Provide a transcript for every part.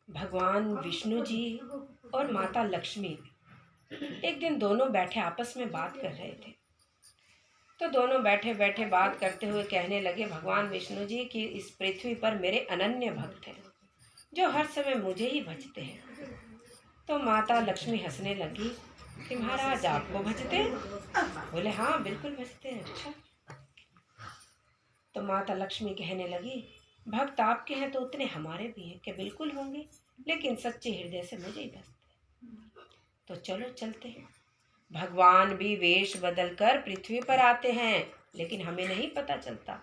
भगवान विष्णु जी और माता लक्ष्मी एक दिन दोनों बैठे आपस में बात कर रहे थे। तो दोनों बैठे बैठे बात करते हुए कहने लगे, भगवान विष्णु जी कि इस पृथ्वी पर मेरे अनन्य भक्त हैं जो हर समय मुझे ही भजते हैं। तो माता लक्ष्मी हंसने लगी कि महाराज आपको भजते हैं? बोले हाँ बिल्कुल भजते हैं। अच्छा। तो माता लक्ष्मी कहने लगी, भक्त आपके हैं तो उतने हमारे भी हैं कि बिल्कुल होंगे, लेकिन सच्चे हृदय से मुझे ही भजते हैं। तो चलो चलते हैं। भगवान भी वेश बदलकर पृथ्वी पर आते हैं, लेकिन हमें नहीं पता चलता।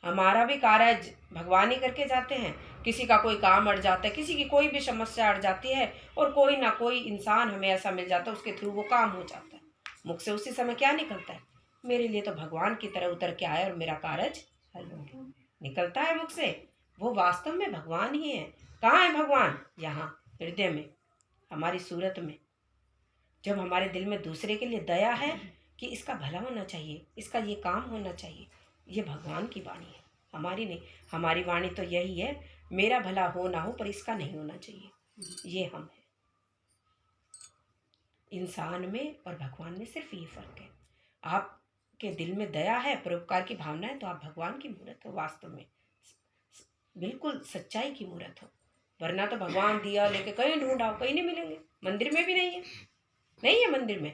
हमारा भी कार्य भगवान ही करके जाते हैं। किसी का कोई काम अड़ जाता है, किसी की कोई भी समस्या अड़ जाती है और कोई ना कोई इंसान हमें ऐसा मिल जाता है, उसके थ्रू वो काम हो जाता है। मुख से उसी समय क्या निकलता है, मेरे लिए तो भगवान की तरह उतर के आए और मेरा कार्य हल हो गया। निकलता है मुख से, वो वास्तव में भगवान ही है। कहाँ है भगवान? यहाँ हृदय में, हमारी सूरत में। जब हमारे दिल में दूसरे के लिए दया है कि इसका भला होना चाहिए, इसका ये काम होना चाहिए, ये भगवान की वाणी है, हमारी नहीं। हमारी वाणी तो यही है, मेरा भला हो ना हो पर इसका नहीं होना चाहिए। ये हम है। इंसान में और भगवान में सिर्फ ये फर्क है। आपके दिल में दया है, परोपकार की भावना है, तो आप भगवान की मूर्त हो। वास्तव में बिल्कुल सच्चाई की मूर्त हो। वरना तो भगवान दिया लेके कहीं ढूंढाओ, कहीं नहीं मिलेंगे। मंदिर में भी नहीं है, नहीं है मंदिर में।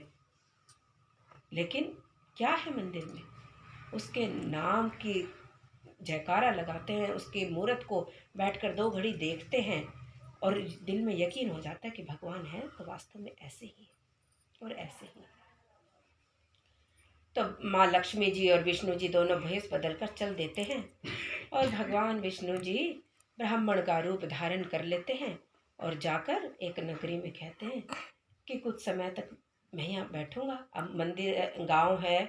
लेकिन क्या है मंदिर में? उसके नाम की जयकारा लगाते हैं, उसकी मूर्त को बैठकर 2 घड़ी देखते हैं और दिल में यकीन हो जाता है कि भगवान है, तो वास्तव में ऐसे ही है और ऐसे ही है। तो माँ लक्ष्मी जी और विष्णु जी दोनों भेष बदलकर चल देते हैं और भगवान विष्णु जी ब्राह्मण का रूप धारण कर लेते हैं और जाकर एक नगरी में कहते हैं कि कुछ समय तक मैं यहाँ बैठूंगा। अब मंदिर, गांव है,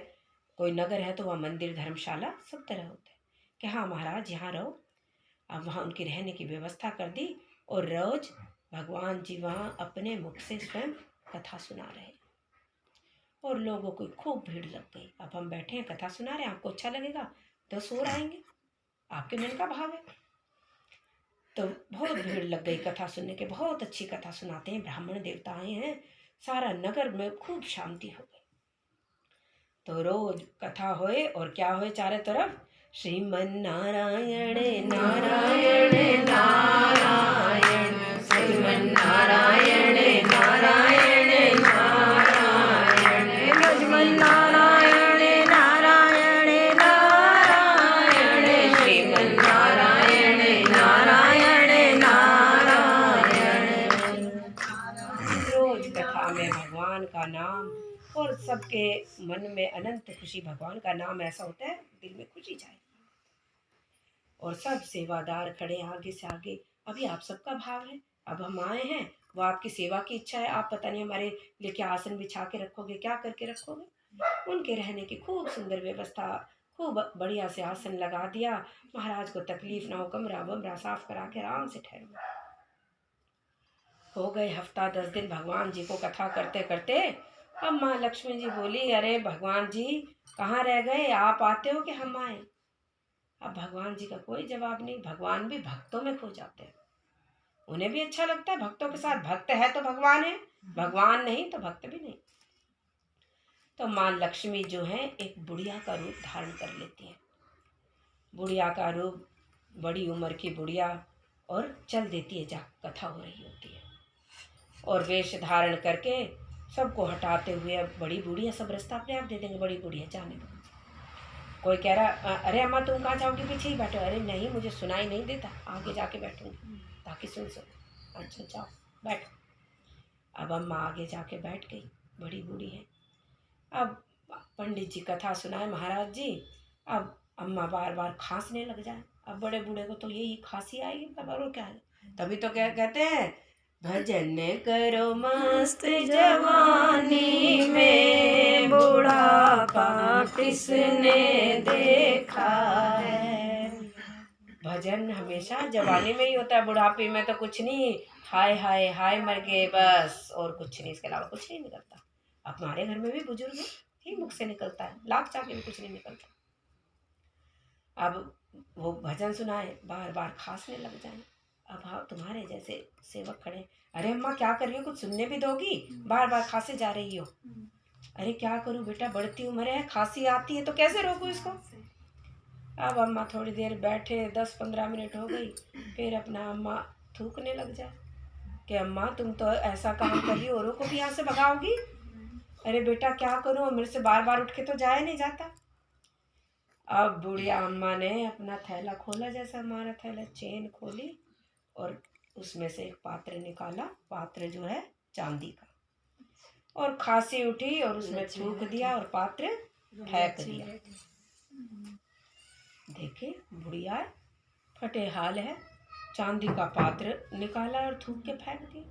कोई नगर है तो वहाँ मंदिर, धर्मशाला सब तरह होता है कि हाँ महाराज यहाँ रहो। अब वहाँ उनकी रहने की व्यवस्था कर दी और रोज भगवान जी वहाँ अपने मुख से स्वयं कथा सुना रहे और लोगों को खूब भीड़ लग गई। अब हम बैठे हैं, कथा सुना रहे हैं, आपको अच्छा लगेगा तो सो आएंगे, आपके मन का भाव है। तो बहुत भीड़ लग गई कथा सुनने के। बहुत अच्छी कथा सुनाते हैं, ब्राह्मण देवता आए हैं, सारा नगर में खूब शांति हो गई। तो रोज कथा होए और क्या होए चारों तरफ, श्रीमन नारायण नारायण नारायण, श्रीमन नारायण नारायण नारायण, श्रीमन नारायण नारायण नारायण, श्रीमन नारायण नारायण नारायण। रोज कथा में भगवान का नाम और सबके मन में अनंत खुशी। भगवान का नाम ऐसा होता है दिल में खुशी जाए। और सब सेवादार खड़े आगे से आगे। अभी आप सबका भाव है, अब हम आए हैं, वो आपकी सेवा की इच्छा है। आप पता नहीं हमारे लिए क्या आसन बिछा के रखोगे, क्या करके रखोगे। उनके रहने की खूब सुंदर व्यवस्था, खूब बढ़िया से आसन लगा दिया। महाराज को तकलीफ ना हो, कमरा बमरा साफ करा के आराम से ठहरो। हो गए हफ्ता 10 दिन भगवान जी को कथा करते करते। अब माँ लक्ष्मी जी बोली, अरे भगवान जी कहाँ रह गए, आप आते हो कि हम आए? अब भगवान जी का कोई जवाब नहीं। भगवान भी भक्तों में खो जाते हैं, उन्हें भी अच्छा लगता है भक्तों के साथ। भक्त है तो भगवान है, भगवान नहीं तो भक्त भी नहीं। तो माँ लक्ष्मी जो है एक बुढ़िया का रूप धारण कर लेती है। बुढ़िया का रूप, बड़ी उम्र की बुढ़िया, और चल देती है जहाँ कथा हो रही होती है। और वेश धारण करके सबको हटाते हुए, अब बड़ी बूढ़ी है, सब रास्ता अपने आप दे देंगे, बड़ी बूढ़ी है जाने दो। कोई कह रहा, अरे अम्मा तुम कहाँ जाओगी, पीछे ही बैठो। अरे नहीं, मुझे सुनाई नहीं देता, आगे जाके बैठूंगी ताकि सुन सको। अच्छा जाओ बैठो। अब अम्मा आगे जाके बैठ गई, बड़ी बूढ़ी है। अब पंडित जी कथा सुनाए महाराज जी। अब अम्मा बार बार खांसने लग जाए। अब बड़े बूढ़े को तो यही खांसी आएगी, तब और क्या है। तभी तो क्या कहते हैं, भजन करो मस्त जवानी में, बुढ़ापा किसने देखा है। भजन हमेशा जवानी में ही होता है, बुढ़ापे में तो कुछ नहीं। हाय हाय हाय मर गए बस, और कुछ नहीं, इसके अलावा कुछ नहीं निकलता। अब हमारे घर में भी बुजुर्ग है, ही मुख से निकलता है, लाख चाह के भी कुछ नहीं निकलता। अब वो भजन सुनाए, बार बार खांसने लग जाए। अब हाँ तुम्हारे जैसे सेवक खड़े, अरे अम्मा क्या कर रही हो, कुछ सुनने भी दोगी, बार बार खांसे जा रही हो। अरे क्या करूं बेटा, बढ़ती उम्र है, खांसी आती है तो कैसे रोकूं इसको। अब अम्मा थोड़ी देर बैठे, 10-15 मिनट हो गई, फिर अपना अम्मा थूकने लग जाए कि अम्मा तुम तो ऐसा काम कर रही हो, औरों को भी यहाँ से भगाओगी। अरे बेटा क्या करूं, मेरे से बार बार उठ के तो जाया नहीं जाता। अब बुढ़िया अम्मा ने अपना थैला खोला, जैसा हमारा थैला, चेन खोली और उसमें से एक पात्र निकाला, पात्र जो है चांदी का, और खांसी उठी और उसमें थूक दिया और पात्र फेंक दिया। देखे बुढ़िया फटे हाल है, चांदी का पात्र निकाला और थूक के फेंक दिया।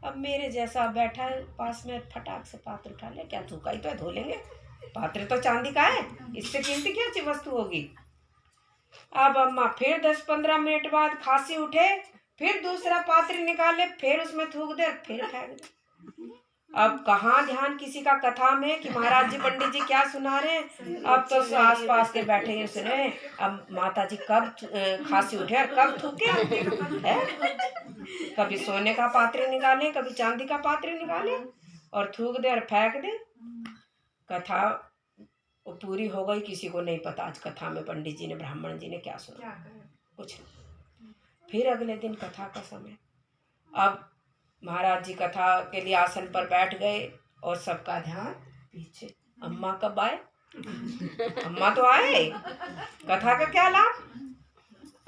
अब मेरे जैसा बैठा पास में, फटाक से पात्र उठा ले, क्या थूका ही तो है, धो लेंगे, पात्र तो चांदी का है, इससे कीमती क्या ची वस्तु होगी। अब अम्मा फिर 10-15 मिनट बाद खांसी उठे, फिर दूसरा पात्र निकाले, फिर उसमें थूक दे, फिर फेंक दे। अब कहाँ ध्यान किसी का कथा में कि महाराज जी पंडित जी क्या सुना रहे हैं। अब तो आस पास के बैठे हैं सुने, अब माता जी कब खांसी उठे और कब थूके है। कभी सोने का पात्र निकाले, कभी चांदी का पात्र निकाले और थूक दे और फेंक दे। कथा पूरी हो गई, किसी को नहीं पता आज कथा में पंडित जी ने, ब्राह्मण जी ने क्या सुना, कुछ नहीं। फिर अगले दिन कथा का समय, अब महाराज जी कथा के लिए आसन पर बैठ गए और सबका ध्यान पीछे, अम्मा कब आए, अम्मा तो आए, कथा का क्या लाभ।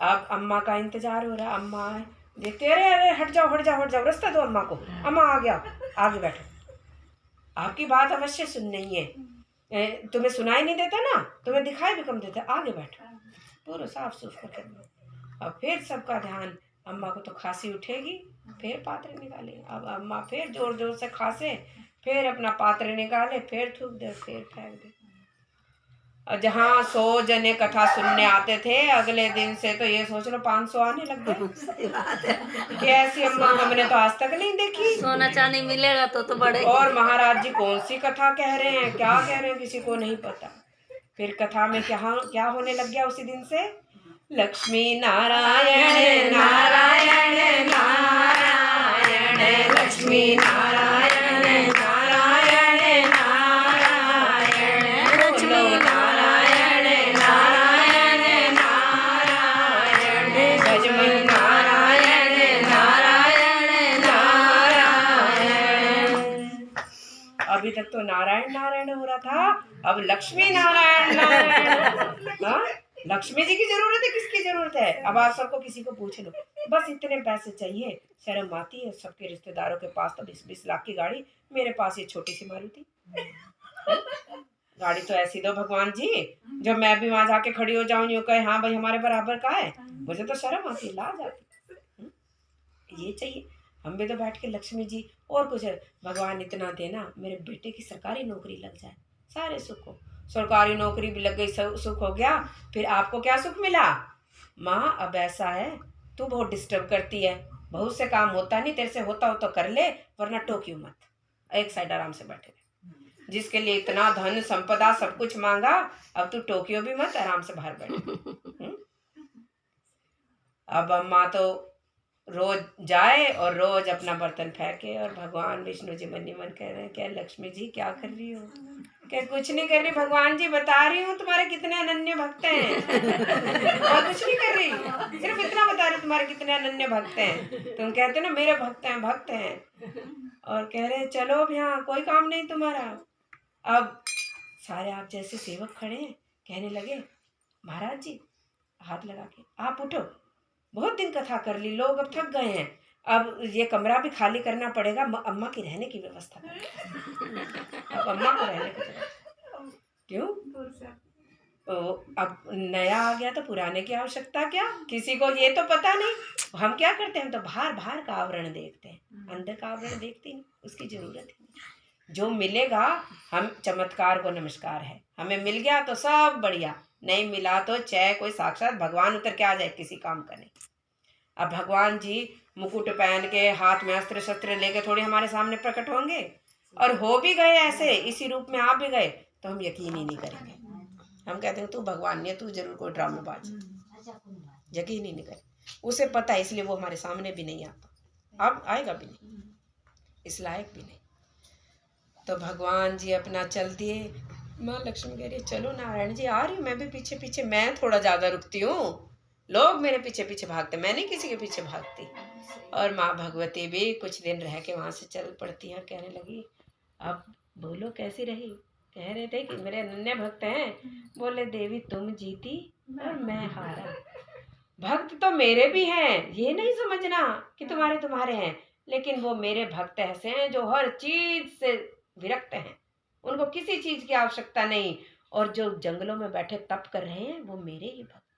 अब अम्मा का इंतजार हो रहा, अम्मा आए, देखते अरे अरे हट जाओ हट जाओ हट जाओ, रास्ता दो अम्मा को, अम्मा आ गया, आगे बैठो, आपकी बात अवश्य सुननी है, तुम्हें सुनाई नहीं देता ना, तुम्हें दिखाई भी कम देता, आगे बैठो, पूरा साफ सुफ करके। अब फिर सबका ध्यान, अम्मा को तो खांसी उठेगी, फिर पात्र निकाले। अब अम्मा फिर जोर जोर से खांसे, फिर अपना पात्र निकाले, फिर थूक दे, फिर फेंक दे। और जहाँ 100 जने कथा सुनने आते थे, अगले दिन से तो ये सोच लो 500 आने लग गए कि ऐसी अम्मा हमने तो आज तक नहीं देखी। सोना चांदी मिलेगा तो बड़े। और महाराज जी कौन सी कथा कह रहे हैं, क्या कह रहे हैं, किसी को नहीं पता। फिर कथा में क्या होने लग गया उसी दिन से, लक्ष्मी नारायण नारायण नारायण, लक्ष्मी नारायण नारायण नारायण, लक्ष्मी नारायण नारायण नारायण, भजमन नारायण नारायण नारायण। अभी तक तो नारायण नारायण हो रहा था, अब लक्ष्मी नारायण नारायण। लक्ष्मी जी की जरूरत है, किसकी जरूरत है। अब आप सबको किसी को पूछ लो, बस इतने पैसे चाहिए, शर्म आती है। सबके रिश्तेदारों के पास तो 20-20 लाख की गाड़ी, मेरे पास ये छोटी सी मारुति गाड़ी तो ऐसी दो भगवान जी, जब मैं भी वहां जाके खड़ी हो जाऊं, यूं कहे हाँ भाई हमारे बराबर का है, मुझे तो शर्म आती है, लाज आती। ये चाहिए। हम भी तो बैठ के लक्ष्मी जी, और कुछ भगवान इतना देना, मेरे बेटे की सरकारी नौकरी लग जाए, सारे सुख हो। सरकारी नौकरी भी लग गई, सुख हो गया, फिर आपको क्या सुख मिला। माँ अब ऐसा है, तू बहुत डिस्टर्ब करती है, बहुत से काम होता नहीं, तेरे से होता हो तो कर ले, वरना टोकियो मत, एक साइड आराम से बैठे रहे। जिसके लिए इतना धन संपदा सब कुछ मांगा, अब तू टोकियो भी मत, आराम से बाहर बैठे। अब अम्मा तो रोज जाए और रोज अपना बर्तन फेंके, और भगवान विष्णु जी मन ही मन कह रहे हैं, क्या लक्ष्मी जी क्या कर रही हो, क्या कुछ नहीं कर रही भगवान जी, बता रही हूँ तुम्हारे कितने अनन्य भक्त हैं। और कुछ नहीं कर रही, सिर्फ इतना बता रही तुम्हारे कितने अनन्य भक्त हैं। तुम कहते ना मेरे भक्त हैं भक्त हैं, और कह रहे चलो अब यहाँ कोई काम नहीं तुम्हारा। अब सारे आप जैसे सेवक खड़े हैं, कहने लगे महाराज जी हाथ लगा के, आप उठो, बहुत दिन कथा कर ली, लोग अब थक गए हैं, अब ये कमरा भी खाली करना पड़ेगा, अम्मा की रहने की व्यवस्था करें। अब अम्मा को रहने की जगह क्यों, तो अब नया आ गया तो पुराने की आवश्यकता क्या, किसी को ये तो पता नहीं। हम क्या करते हैं, हम तो बाहर का आवरण देखते हैं, अंदर का आवरण देखते नहीं, उसकी जरूरत ही नहीं। जो मिलेगा, हम चमत्कार को नमस्कार है, हमें मिल गया तो सब बढ़िया, नहीं मिला तो चाहे कोई साक्षात भगवान उतर के आ जाए, किसी काम का नहीं। अब भगवान जी मुकुट पहन के, हाथ में अस्त्र शस्त्र लेके थोड़ी हमारे सामने प्रकट होंगे, और हो भी गए ऐसे, इसी रूप में आ भी गए तो हम यकीन ही नहीं करेंगे। हम कहते हैं तू भगवान नहीं है, तू जरूर कोई ड्रामेबाज, यकीन ही नहीं करें। उसे पता है, इसलिए वो हमारे सामने भी नहीं आता, अब आएगा भी नहीं, इस लायक भी नहीं। तो भगवान जी अपना चल दिए। माँ लक्ष्मी कह रही है चलो नारायण जी आ रही हूँ, मैं भी पीछे पीछे, मैं थोड़ा ज़्यादा रुकती हूँ, लोग मेरे पीछे पीछे भागते, मैं नहीं किसी के पीछे भागती। और माँ भगवती भी कुछ दिन रह के वहाँ से चल पड़ती हैं। कहने लगी अब बोलो कैसी रही। कह रहे थे कि मेरे अनन्य भक्त हैं। बोले देवी तुम जीती और मैं हारा। भक्त तो मेरे भी हैं, ये नहीं समझना कि तुम्हारे तुम्हारे हैं, लेकिन वो मेरे भक्त ऐसे हैं जो हर चीज से विरक्त हैं, उनको किसी चीज की आवश्यकता नहीं। और जो जंगलों में बैठे तप कर रहे हैं वो मेरे ही भक्त